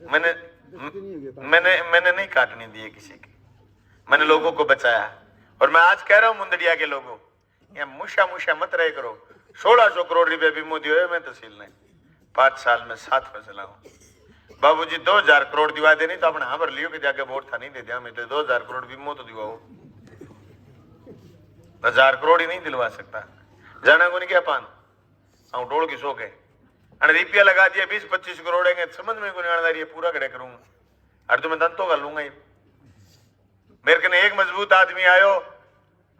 मैंने मैंने नहीं काटने दिए किसी की, मैंने लोगों को बचाया। और मैं आज कह रहा हूं मुंदड़िया के लोगों, यहाँ मुशा मुशा मत रहे करो। 1600 करोड़ रुपए बीमो दियो मैं तहसील ने 5 साल में 7 फैसला हूं। बाबूजी 2000 करोड़ दिवा देनी तो अपने हां लियो के जाके वोट था नहीं दे दिया मैं तो 2000 करोड़ बीमो तो दिवाओ, 1000 करोड़ ही नहीं दिलवा सकता। जाना को नहीं क्या पान हम डोल की शौक है अरे रुपया लगा दिया 20-25 करोड़ है समझ में को नहीं पूरा करे करूंगा अरे तो मैं दंतों कर लूंगा। मेरे कने एक मजबूत आदमी आयो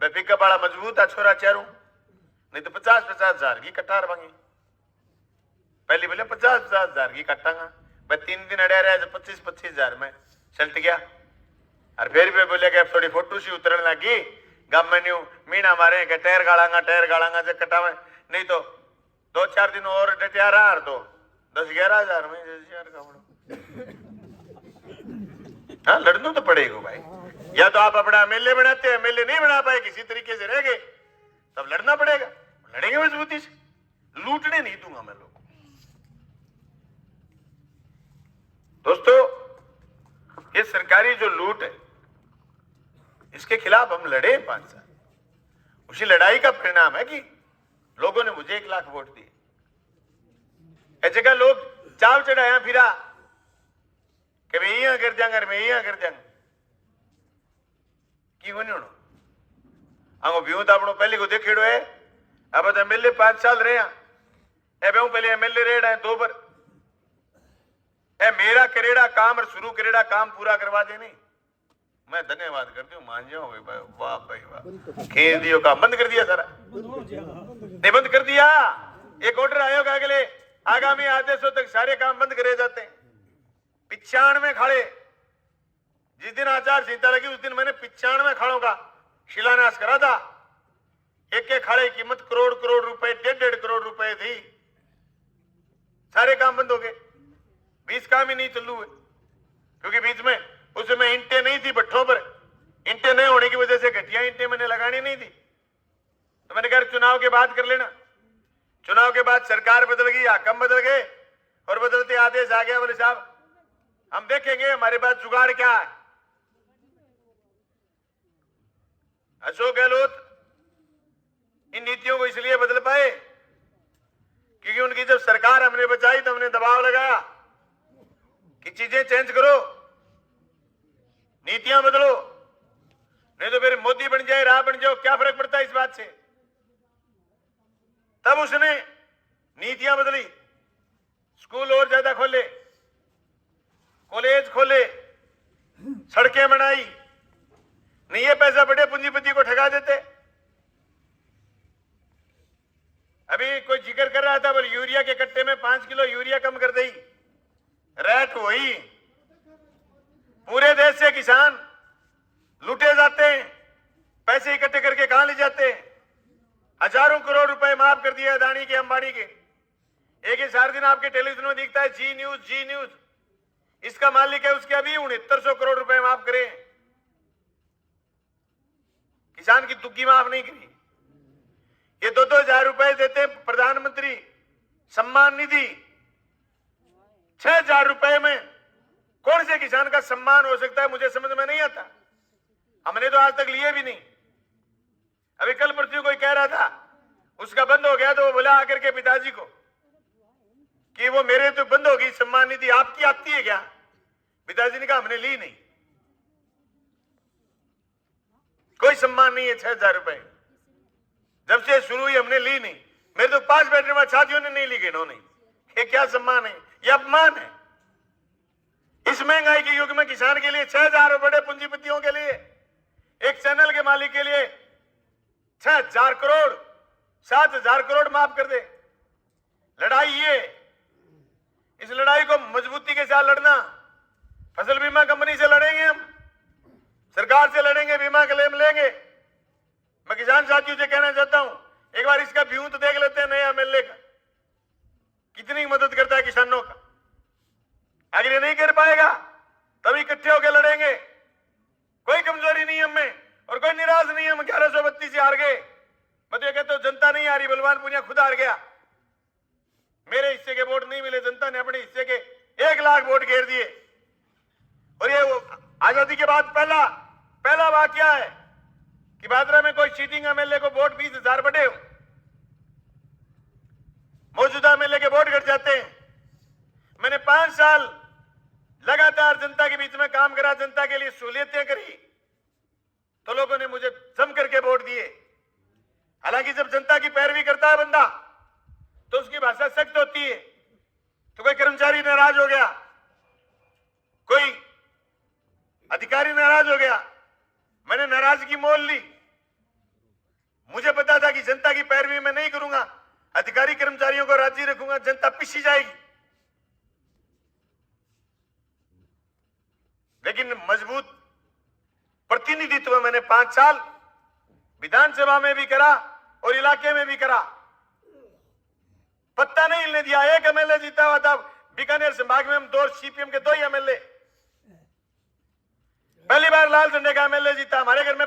मैं पिकअप वाला मजबूत है छोरा चेरू नहीं तो 50-50 हजार की कटार मांगी। पहले बोले 50-50 हजार की कटांगा मैं 3 दिन अड़े रहे 25-25 हजार में चलत गया। और फिर भी बोले कि अब थोड़ी फोटो सी उतरने लगी गम में न्यू मीना मारे के टायर गाड़ांगा जो कटावे नहीं तो 2-4 दिन और डटिया रहा तो 10-11 हजार में हाँ लड़ना तो पड़ेगा भाई। या तो आप अपना एमएलए बनाते हैं, एमएलए नहीं बना पाए किसी तरीके से रह गए तब लड़ना पड़ेगा, लड़ेंगे मजबूती से। लूटने नहीं दूंगा मैं लोग। दोस्तों ये सरकारी जो लूट है इसके खिलाफ हम लड़े 5 साल। उसी लड़ाई का परिणाम है कि लोगों ने मुझे 1 लाख वोट दिए। ऐसे जगह लोग चाव चढ़ाया फिरा कि मैं यहां कर जाऊंगा मैं यहां कर जाऊंगा क्यों नहीं होना आगो व्यू तो अपनो पहले को देखेड़ो है। अब तो एमएलए 5 साल रहे हैं पहले एमएलए रेड है 2 बार मेरा करेड़ा काम और शुरू करेड़ा काम पूरा करवा दे नहीं मैं धन्यवाद करती हूँ मान जाओ भाई वाह भाई वाह खेल दियो काम बंद कर दिया सारा नहीं बंद कर दिया। एक ऑर्डर आयोग अगले आगामी आदेशों तक सारे काम बंद करे जाते हैं। 95 खाड़े जिस दिन आचार संहिता लगी उस दिन मैंने 95 खाड़ों का शिलान्यास करा था। एक खाड़े की कीमत करोड़ रुपए 1.5 करोड़ रुपए थी। सारे काम बंद हो गए 20 काम ही नहीं चालू है क्योंकि बीच में उसमें इंटें नहीं थी भट्ठों पर। इंटें नहीं होने की वजह से घटिया इंटें मैंने लगानी नहीं थी तो मैंने कहा चुनाव के बाद कर लेना। चुनाव के बाद सरकार बदल गई, हाकम बदल गए और बदलते आदेश आ गया बोले साहब हम देखेंगे हमारे पास जुगाड़ क्या है। अशोक गहलोत इन नीतियों को इसलिए बदल पाए क्योंकि उनकी जब सरकार हमने बचाई तो हमने दबाव लगाया कि चीजें चेंज करो, नीतियां बदलो, नहीं तो फिर मोदी बन जाए राह बन जाओ क्या फर्क पड़ता है इस बात से। तब उसने नीतियां बदली, स्कूल और ज्यादा खोले, कॉलेज खोले, सड़कें बनाई। नहीं ये पैसा बड़े पूंजीपति को ठगा देते। अभी कोई जिक्र कर रहा था बोले यूरिया के कट्टे में 5 किलो यूरिया कम कर दी, रेट वही। पूरे देश से किसान लूटे जाते हैं, पैसे इकट्ठे करके कहां ले जाते हैं। हजारों करोड़ रुपए माफ कर दिए अदानी के अंबानी के। एक ही सारे दिन आपके टेलीविजन में दिखता है जी न्यूज इसका मालिक है उसके अभी 6900 करोड़ रुपए माफ करे। किसान की तुक्की माफ नहीं करी। ये 2-2 हजार रुपए देते प्रधानमंत्री सम्मान निधि। 6,000 रुपए में कौन से किसान का सम्मान हो सकता है मुझे समझ में नहीं आता। हमने तो आज तक लिए भी नहीं। अभी कल परसों कोई कह रहा था उसका बंद हो गया तो वो बोला आकर के पिताजी को कि वो मेरे तो बंद हो गई सम्मान निधि आपकी आती है क्या। पिताजी ने कहा हमने ली नहीं, कोई सम्मान नहीं है। 6,000 रुपए जब से शुरू हुई हमने ली नहीं। मेरे तो 5 बेटों साथियों ने नहीं ली गई इन्होंने। ये क्या सम्मान है, ये अपमान है। इस महंगाई के युग में किसान के लिए 6,000 बड़े पूंजीपतियों के लिए एक चैनल के मालिक के लिए 6,000 करोड़ 7,000 करोड़ माफ कर दे। लड़ाई ये, इस लड़ाई को मजबूती के साथ लड़ना। फसल बीमा कंपनी से लड़ेंगे हम, सरकार से लड़ेंगे, बीमा क्लेम लेंगे। मैं किसान साथियों से कहना चाहता हूं एक बार इसका व्यू तो देख लेते हैं नया एमएलए का कितनी मदद करता है किसानों का। अगर ये नहीं कर पाएगा तभी इकट्ठे होकर लड़ेंगे। कोई कमजोरी नहीं हम में और कोई निराश नहीं। हम 1132 से हार गए। मैं तो ये कहता हूं जनता नहीं हारी, बलवान पुनिया खुद हार गया। मेरे हिस्से के वोट नहीं मिले, जनता ने अपने हिस्से के 1 लाख वोट घेर दिए। और ये आजादी के बाद पहला वाकया है कि भादरा में कोई चीटिंग एमएलए को वोट 20,000 बढ़े हो। मौजूदा एमएलए के वोट घट जाते हैं। मैंने 5 साल लगातार जनता के बीच में काम करा, जनता के लिए सहूलियतें करी, तो लोगों ने मुझे जम करके वोट दिए। हालांकि जब जनता की पैरवी करता है बंदा तो उसकी भाषा सख्त होती है। तो कोई कर्मचारी नाराज हो गया, कोई अधिकारी नाराज हो गया, मैंने नाराजगी मोल ली। मुझे पता था कि जनता की पैरवी मैं नहीं करूंगा, अधिकारी कर्मचारियों को राजी रखूंगा, जनता पिसी जाएगी। लेकिन मजबूत प्रतिनिधित्व मैंने 5 साल विधानसभा में भी करा और इलाके में भी करा। पत्ता नहीं हिलने दिया। 1 एमएलए जीता हुआ था बीकानेर संभाग में, हम 2 सीपीएम के 2 ही एमएलए। पहली बार लाल झंडे का एमएलए जीता। हमारे घर में